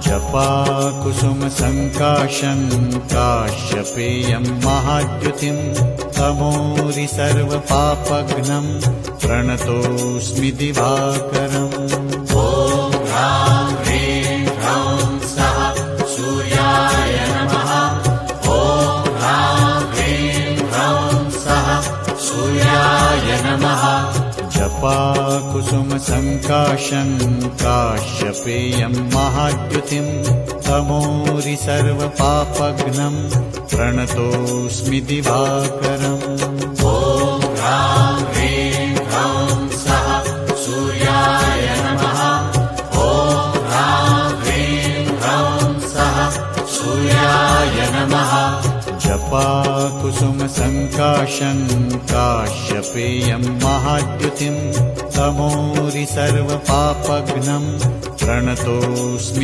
जपाकुसुमसङ्काशं काश्यपेयं महाद्युतिं तमोरि सर्वपापघ्नं प्रणतोऽस्मि दिवाकरम्। ॐ ह्रां ह्रीं ह्रौं सः सूर्याय नमः। ॐ ह्रां ह्रीं ह्रौं सः सूर्याय नमः। जपाकुसुमसङ्काशं काश्यपेयं महाद्युतिं तमोरि सर्वपापघ्नं प्रणतोऽस्मि दिवाकरम्। ॐ ह्रां ह्रीं ह्रौं सः सूर्याय नमः। ॐ ह्रां ह्रीं ह्रौं सः सूर्याय नमः। जपाकुसुमसङ्काशं काश्यपेयं महाद्युतिं तमोरि सर्वपापघ्नं प्रणतोऽस्मि